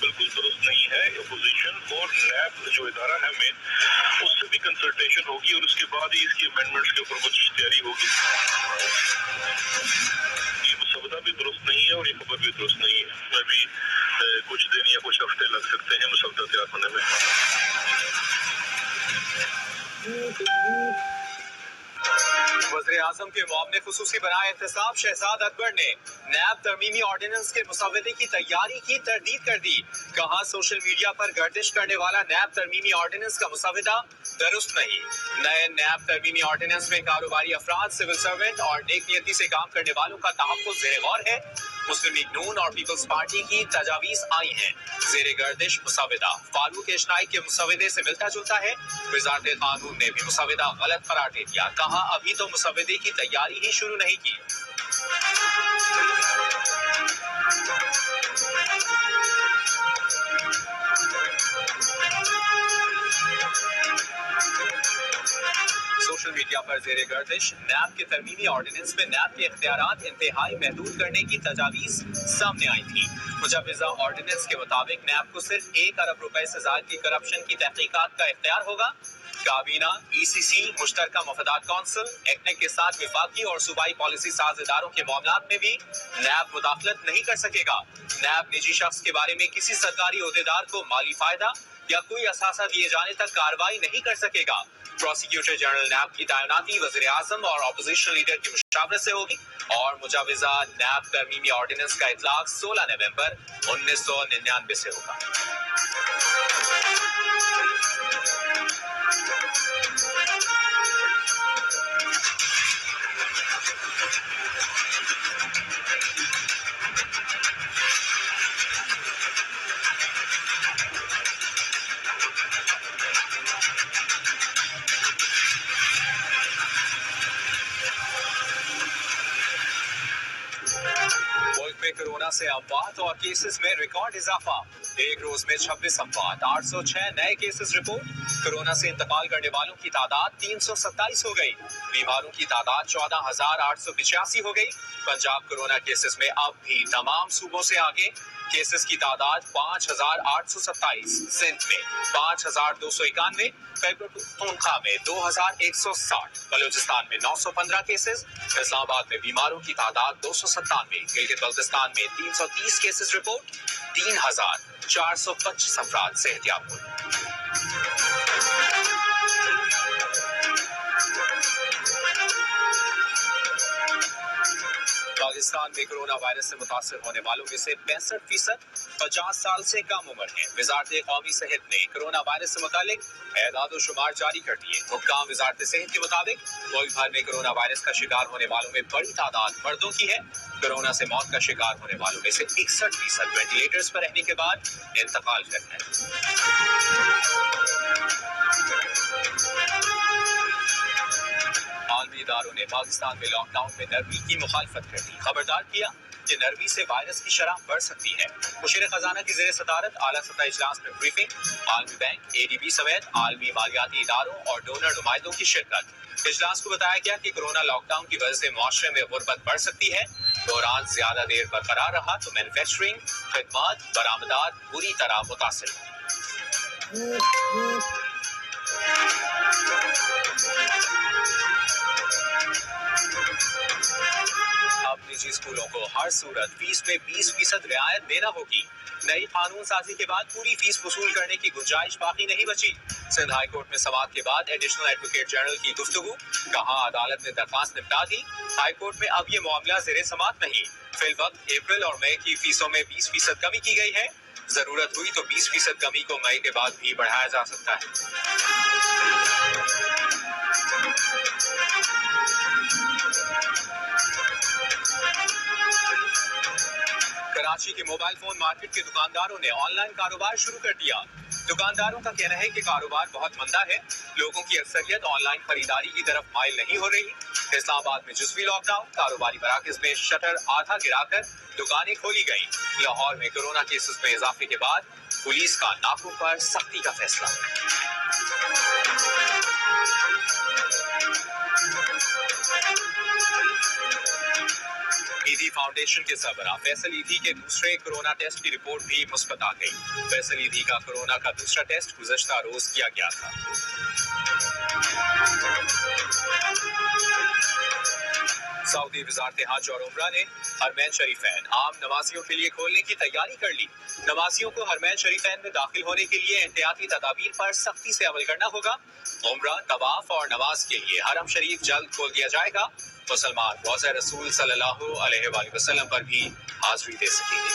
बिल्कुल दुरुस्त नहीं है। अपोजिशन और नैब जो इदारा है मेन, उससे भी कंसल्टेशन होगी और उसके बाद ही इसकी अमेंडमेंट्स के ऊपर कुछ तैयारी होगी। ये मसवदा भी दुरुस्त नहीं है और ये खबर भी दुरुस्त नहीं है। मैं भी कुछ दिन या कुछ हफ्ते लग सकते हैं मसवदा तैयार होने में। वज़ीर आज़म के मुआवने खुसूसी बनाए एहतसाब शहजाद अकबर ने नैब तरमीमी ऑर्डिनेंस के मुसवदे की तैयारी की तरदीद कर दी। कहा सोशल मीडिया पर गर्दिश करने वाला नैब तरमीमी ऑर्डिनेंस का मुसवदा दुरुस्त नहीं। नए नैब तरमीमी ऑर्डिनेंस में कारोबारी अफराद, सिविल सर्वेंट और नेक नियति से काम करने वालों का तहफ़्फ़ुज़ ज़ेरे गौर है। मुस्लिम लीग नून और पीपल्स पार्टी की तजावीज़ आई हैं। ज़ेरे गर्दिश मुसवदा फारूक एशनाई के मुसवदे से मिलता जुलता है। वज़ारत कानून ने भी मुसवदा गलत करार दे दिया। कहा अभी तो मुसवदे की तैयारी ही शुरू नहीं की। सोशल मीडिया पर जेरे गर्दिश नैब के तरमीमी ऑर्डिनेंस में नैब के इख्तियारात इंतहाई महदूद करने की तजावीज़ सामने आई थी। मुजवज़ा ऑर्डिनेंस के मुताबिक नैब को सिर्फ 1 अरब रुपए से ज़ायद की करप्शन की तहकीकात का इख्तियार होगा। काबीना, ECC, मुश्तरका मफादात कौंसिल, एक्नेक के साथ विफाकी और सूबाई पॉलिसी साज इदारों के मामलात में भी नैब मुदाखलत नहीं कर सकेगा। नैब निजी शख्स के बारे में किसी सरकारी ओहदेदार को माली फायदा या कोई असासा दिए जाने तक कार्रवाई नहीं कर सकेगा। प्रोसिक्यूटर जनरल नैब की तैनाती वज़ीर आज़म और अपोजिशन लीडर की मुशावरत से होगी और मुजवज़ा नैब तरमीमी ऑर्डिनेंस का इतलाक 16 नवंबर 1999 से होगा। में कोरोना से अमवात और केसेस में रिकॉर्ड इजाफा। एक रोज में 26 अमवात, 806 नए केसेस रिपोर्ट। कोरोना से इंतकाल करने वालों की तादाद 327 हो गई। बीमारों की तादाद 14,885 हो गई। पंजाब कोरोना केसेस में अब भी तमाम सूबों से आगे। केसेस की तादाद 5,827, सिंध में 5,291, पख्तूनख्वा में 2,160, बलूचिस्तान में 915 केसेस, इस्लामाबाद में बीमारों की तादाद 297, गिलगित बल्तिस्तान में 330 केसेस रिपोर्ट। 3,425 अफराद सेहतियाब हुए। पाकिस्तान में कोरोना वायरस से मुतासर होने वालों में से 65% 50 साल से कम उम्र है। वजारत कौमी सेहत ने कोरोना वायरस से मुतालिक एदाद शुमार जारी कर दिए। हुक्काम वजारत सेहत के मुताबिक मुल्क भर में कोरोना वायरस का शिकार होने वालों में बड़ी तादाद मर्दों की है। कोरोना से मौत का शिकार होने वालों में से 61% वेंटिलेटर्स पर रहने के बाद इंतकाल कर गए। आलमी इदारों ने पाकिस्तान में लॉकडाउन में नरमी की मुखालफत कर दी। खबरदार किया कि नरमी से वायरस की शरह बढ़ सकती है। मुशीर खजाना की ज़ेरे सदारत आला सतह इजलास में ब्रीफिंग। आलमी बैंक, ADB समेत आलमी मालियाती इदारों और डोनर नुमाइंदों की शिरकत। इजलास को बताया गया कि कोरोना लॉकडाउन की वजह से मुआशरे में गुर्बत बढ़ सकती है। दौरान ज्यादा देर बरकरार रहा तो मैन्युफैक्चरिंग, खिदमत, बरामदात बुरी तरह मुतासिर हुई। अब निजी स्कूलों को हर सूरत फीस में 20% रियायत देना होगी। नई कानून साजी के बाद पूरी फीस वसूल करने की गुंजाइश बाकी नहीं बची। सिंध हाई कोर्ट में समाअत के बाद एडिशनल एडवोकेट जनरल की गुफ्तगू। कहा अदालत ने दरखास्त निपटा दी। हाई कोर्ट में अब ये मामला ज़ेरे समाअत नहीं। फिलवक्त अप्रैल और मई की फीसों में 20% कमी की गई है। जरूरत हुई तो 20% कमी को मई के बाद भी बढ़ाया जा सकता है। कराची के मोबाइल फोन मार्केट के दुकानदारों ने ऑनलाइन कारोबार शुरू कर दिया। दुकानदारों का कहना है कि कारोबार बहुत मंदा है। लोगों की अक्सरियत ऑनलाइन खरीदारी की तरफ माइल नहीं हो रही। इस्लामाबाद में जुज़वी लॉकडाउन, कारोबारी मराकज़ में शटर आधा गिराकर दुकानें खोली गई। लाहौर में कोरोना केसेस में इजाफे के बाद पुलिस का नाकों पर सख्ती का फैसला। ईदी फाउंडेशन के सरबराह फैसल ईदी के दूसरे कोरोना टेस्ट की रिपोर्ट भी मुस्बत आ गई। फैसल ईदी का कोरोना का दूसरा टेस्ट गुज़श्ता रोज किया गया था। सऊदी वज़ारत हज और उम्रा ने हरमैन शरीफैन आम नमाजियों के लिए खोलने की तैयारी कर ली। नमाजियों को हरमैन शरीफैन में दाखिल होने के लिए एहतियाती तदाबीर पर सख्ती से अमल करना होगा। उम्रा, तवाफ और नमाज के लिए हरम शरीफ जल्द खोल दिया जाएगा। मुसलमान रोज़ा रसूल सल्लल्लाहु अलैहि वसल्लम पर भी हाजिरी दे सकेंगे।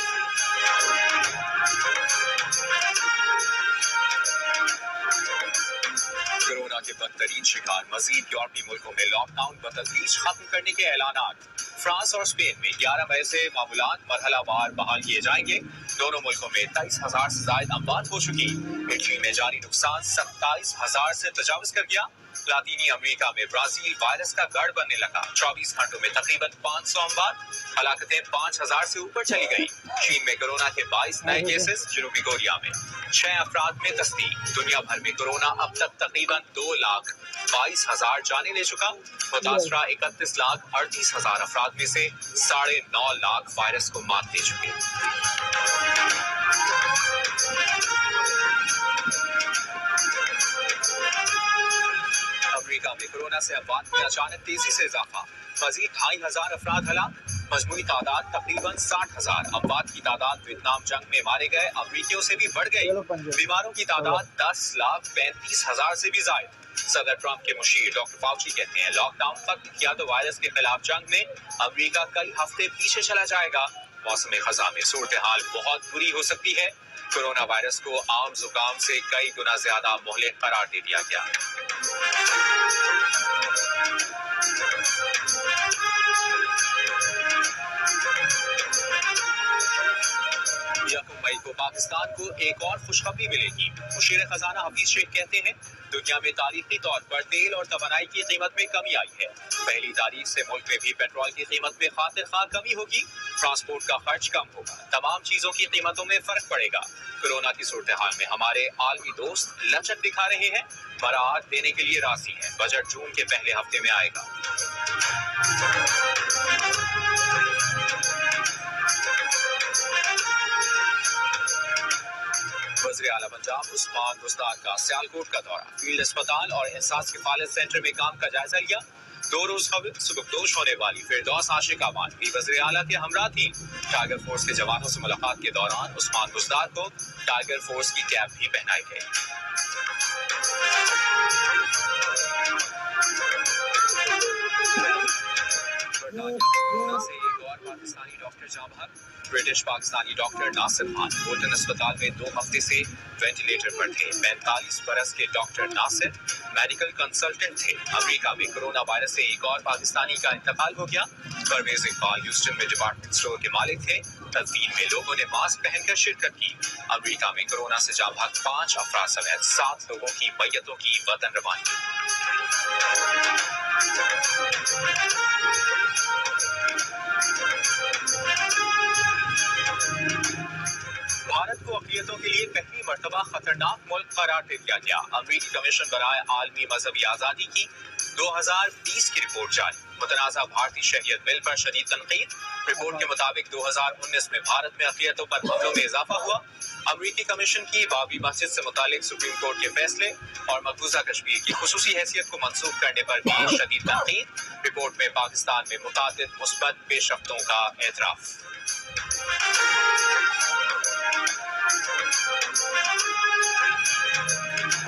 कोरोना के बदतरीन शिकार मजीद यूरोपीय मुल्कों में लॉकडाउन बतदरीज खत्म करने के ऐलानात। फ्रांस और स्पेन में 11 मई से मामूलात मरहलावार बहाल किए जाएंगे। दोनों मुल्कों में 23,000 से ज्यादा अमवात हो चुकी। इटली में जारी नुकसान 27,000 से तजावज कर गया। लातीनी अमेरिका में ब्राजील वायरस का गढ़ बनने लगा। 24 घंटों में तकरीबन 500 अमवात, हलाकतें 5,000 से ऊपर चली गई। चीन में कोरोना के 22 नए केसेस। जनूबी कोरिया में 6 अफराद में तस्दीक। दुनिया भर में कोरोना अब तक तकरीबन 2,22,000 जाने ले चुका। मुतासरा 31,38,000 अफराद में से 9.5 लाख वायरस को मात दे चुके। अमेरिका में कोरोना से अमवात में अचानक तेजी से इजाफा। मजीद 2,500 अफराद हलाक। मजमूई तादाद तकरीबन 60,000। अमवात की तादाद वियतनाम जंग में मारे गए अमरीकियों से भी बढ़ गई। बीमारों की तादाद 10,35,000 से भी ज्यादा। सदर ट्रंप के मुशीर डॉक्टर फाउची कहते हैं लॉकडाउन खत्म किया तो वायरस के खिलाफ जंग में अमरीका कई हफ्ते पीछे चला जाएगा। मौसम खज़ा में सूरत हाल बहुत बुरी हो सकती है। कोरोना वायरस को आम जुकाम से कई गुना ज्यादा मुहलिक करार दे दिया गया। यकम मई को पाकिस्तान को एक और खुशखबरी मिलेगी। मुशीर खजाना हफीज शेख कहते हैं दुनिया में तारीखी तौर पर तेल और तवानाई की कीमत में कमी आई है। पहली तारीख से मुल्क में भी पेट्रोल की कीमत में खातिर खा कमी होगी। ट्रांसपोर्ट का खर्च कम होगा। तमाम चीजों की कीमतों में फर्क पड़ेगा। कोरोना की सूरत हाल में हमारे आलमी दोस्त लचक दिखा रहे हैं, बरात देने के लिए राजी हैं। बजट जून के पहले हफ्ते में आएगा। वज़ीर आला पंजाब उस्मान बुज़दार का सियालकोट का दौरा। फील्ड अस्पताल और एहसास किफालत सेंटर में काम का जायजा लिया। 2 रोज सुबकदोश होने वाली फिरदौस आशिक अवान भी वज़ीर आला के हमरा थी। टाइगर फोर्स के जवानों से मुलाकात के दौरान उस्मान बुज़दार को टाइगर फोर्स की कैप भी पहनाई गई। कोरोना से एक और पाकिस्तानी डॉक्टर जाँ बहक। British Pakistani doctor Nasir Khan Bolton अस्पताल में 2 हफ्ते से वेंटिलेटर पर थे। 45 बरस के डॉक्टर नासिर मेडिकल कंसल्टेंट थे। अमेरिका में कोरोना वायरस से एक और पाकिस्तानी का इंतकाल हो गया। परवेज इकबाल ह्यूस्टन में डिपार्टमेंट स्टोर के मालिक थे। तदफीन में लोगों ने मास्क पहनकर शिरकत की। अमेरिका में कोरोना से जाँ बहक 5 अफराद समेत 7 लोगों की मैयतों की वतन रवानगी। भारत को अक़लियतों के लिए पहली मर्तबा खतरनाक मुल्क करार दे दिया गया। अमरीकी कमीशन बराए आलमी मजहबी आज़ादी की 2020 की रिपोर्ट जारी। मुतनाज़ा भारतीय शरीयत बिल पर शदीद तनकीद। रिपोर्ट के मुताबिक 2019 में भारत में अक़लियतों पर हमलों में इजाफा हुआ। अमरीकी कमीशन की बाबरी मस्जिद से मुतालिक सुप्रीम कोर्ट के फैसले और मकबूजा कश्मीर की खुसूसी हैसियत को मंसूख करने पर भी शदीद तनकीद। रिपोर्ट में पाकिस्तान में मुतादिद मुस्बत पेशरफ्तों का एतराफ़।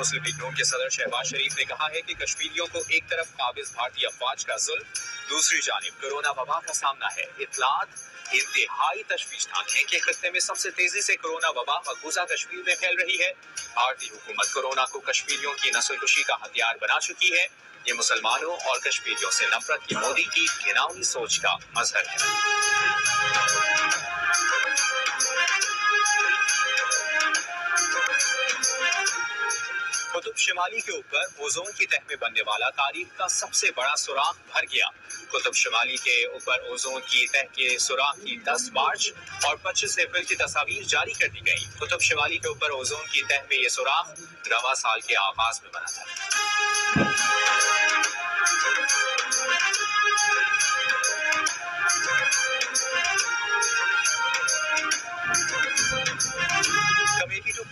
मुस्लिम लीग नून के सदर शहबाज शरीफ ने कहा है कि कश्मीरियों को एक तरफ काबिज भारतीय अफवाज का जुल्म, दूसरी जानिब कोरोना वबा का सामना है। इत्तलात इंतहाई तशवीशनाक है कि खित्ते में सबसे तेजी से कोरोना वबा मकबूजा कश्मीर में फैल रही है। भारतीय हुकूमत कोरोना को कश्मीरियों की नस्लकुशी का हथियार बना चुकी है। ये मुसलमानों और कश्मीरियों से नफरत की मोदी की घिनौनी सोच का मजहर है। कुतुब शिमाली के ऊपर ओजोन की तह में बनने वाला तारीख का सबसे बड़ा सुराख भर गया। कुतुब शिमाली के ऊपर ओजोन की तह के सुराख की 10 मार्च और 25 अप्रैल की तस्वीर जारी कर दी गई। कुतुब शिमाली के ऊपर ओजोन की तह में ये सुराख रवां साल के आगाज में बना था।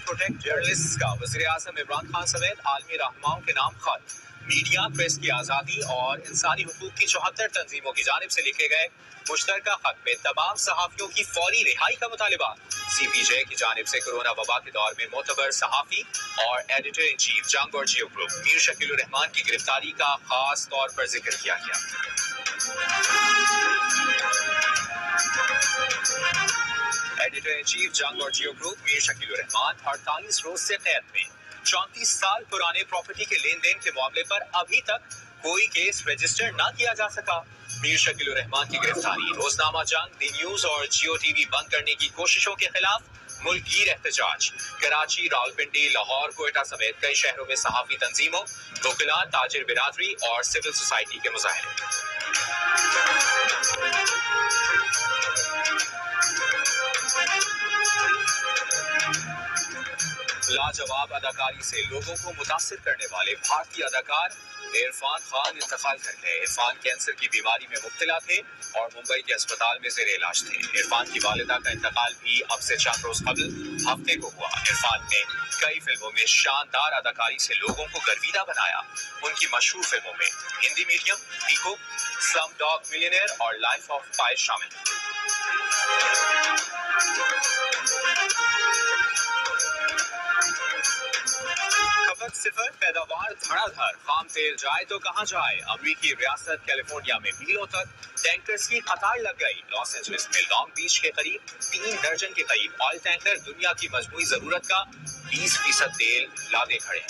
प्रोटेक्ट जर्नलिस्ट का वज़ीर आज़म इमरान खान समेत आलमी रहनुमाओं के नाम खत। मीडिया, प्रेस की आज़ादी और इंसानी हुकूक की 74 तंजीमों की जानिब से लिखे गए मुश्तरका खत में तमाम सहाफ़ियों की फौरी रिहाई का मुतालिबा। CPJ की जानिब से कोरोना वबा के दौर में मोतबर सहाफ़ी और एडिटर इन चीफ जंग और जियो ग्रुप मीर शकील उर रहमान की गिरफ्तारी का खास तौर पर जिक्र किया गया। एडिटर इन चीफ जंग और जियो ग्रुप मीर शकील उर रहमान 48 रोज से कैद में। 34 साल पुराने प्रॉपर्टी के लेन देन के मामले पर अभी तक कोई केस रजिस्टर न किया जा सका। मीर शकील उर रहमान की गिरफ्तारी, रोजनामा जंग, दी न्यूज और जियो टीवी बंद करने की कोशिशों के खिलाफ मुल्कगीर एहतजाज। कराची, रावलपिंडी, लाहौर, कोयटा समेत कई शहरों में सहाफी तंजीमों, वकीलान, ताजिर बिरादरी और सिविल सोसाइटी के मुजाहरे। लाजवाब अदाकारी से लोगों को मुतासिर करने वाले भारतीय अदाकार इरफान खान इंतकाल कर गए। इरफान कैंसर की बीमारी में मुब्तला थे और मुंबई के अस्पताल में ज़ेर इलाज थे। इरफान की वालिदा का इंतकाल भी अब से चंद रोज कबल हफ्ते को हुआ। इरफान ने कई फिल्मों में शानदार अदाकारी से लोगों को गर्विदा बनाया। उनकी मशहूर फिल्मों में हिंदी मीडियम, पीको, स्लमडॉग मिलियनेयर और लाइफ ऑफ पाई शामिल। खपत सिफर, पैदावार धड़ाधड़, खाम तेल जाए तो कहाँ जाए। अमेरिकी रियासत कैलिफोर्निया में मीलों तक टैंकर्स की कतार लग गई। लॉस एंजलिस में लॉन्ग बीच के करीब 3 दर्जन के करीब ऑयल टैंकर दुनिया की मजमूई जरूरत का 20% तेल लादे खड़े।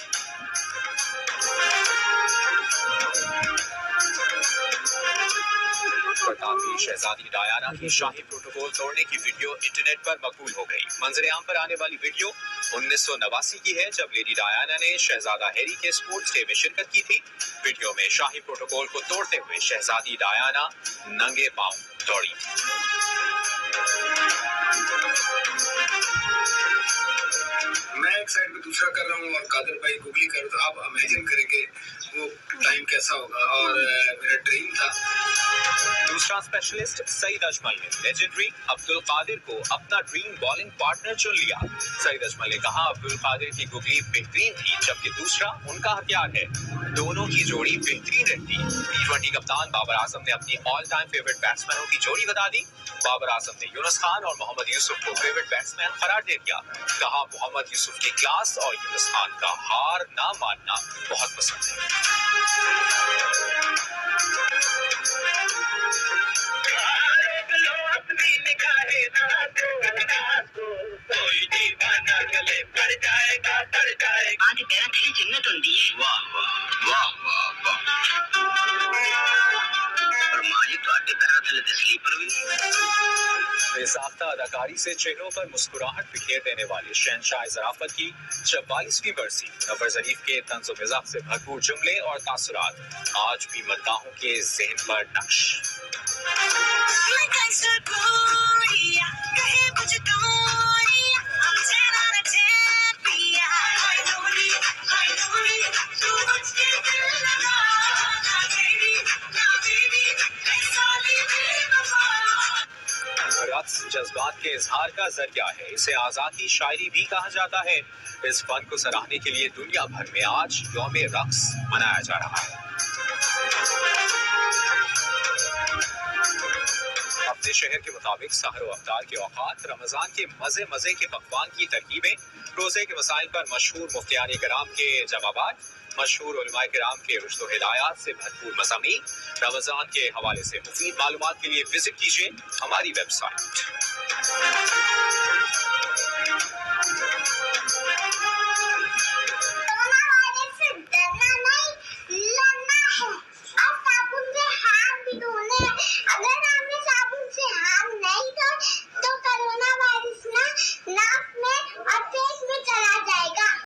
बरतानवी शहजादी डायना की शाही प्रोटोकॉल तोड़ने की वीडियो इंटरनेट पर मकबूल हो गई। मंजर आम पर आने वाली वीडियो 1989 की है, जब लेडी डायना ने शहजादा हैरी के स्पोर्ट्स डे में शिरकत की थी। वीडियो में शाही प्रोटोकॉल को तोड़ते हुए शहजादी डायना नंगे पांव दौड़ी। मैं एक साइड पे दूसरा कर रहा हूँ और कादर भाई गुगली कर रहे, तो आप इमेजिन करेंगे वो टाइम कैसा होगा। और मेरा ड्रीम था। दूसरा स्पेशलिस्ट सईद अजमल ने लेजेंडरी अब्दुल कादिर को अपना ड्रीम बॉलिंग पार्टनर चुन लिया। सईद अजमल ने कहा, अब्दुल कादिर की गुगली बेहतरीन थी, जबकि दूसरा उनका हथियार है। दोनों की जोड़ी बेहतरीन रहती। T20 कप्तान बाबर आजम ने अपनी ऑल टाइम फेवरेट बैट्समैनों की जोड़ी बता दी। बाबर आजम ने यूनुस खान और मोहम्मद यूसुफ को फेवरेट बैट्समैन करार दे दिया। कहा, मोहम्मद यूसुफ की क्लास और यूनुस खान का हार ना मानना बहुत पसंद है। वाह वाह वाह वाह वाह। और माजी तो आटे तरह चले थे स्लीपर भी। बेसाख्ता अदाकारी से चेहरों पर मुस्कुराहट बिखेर देने वाले शहनशाह ज़राफ़त की 44वीं बरसी। नवर ज़रीफ के तंज़ो मिज़ाह से भरपूर जुमले और तासुरात आज भी मद्दाहों के ज़हन पर नक्श। रक्स जज्बात के इजहार का जरिया है, इसे आजादी शायरी भी कहा जाता है। इस फन को सराहने के लिए दुनिया भर में आज यौम रक्स मनाया जा रहा है। अपने शहर के मुताबिक सहर व अफ्तार के औकात, रमजान के मजे मजे के पकवान की तरकीबें, रोजे के मसाइल पर मशहूर मुफ्तियान कराम के जवाबात, मशहूर उलमाए किराम के रुश्द व हिदायत से भरपूर मज़ामीन, रमजान के हवाले से मुफीद मालूमात के लिए विजिट कीजिए हमारी वेबसाइट।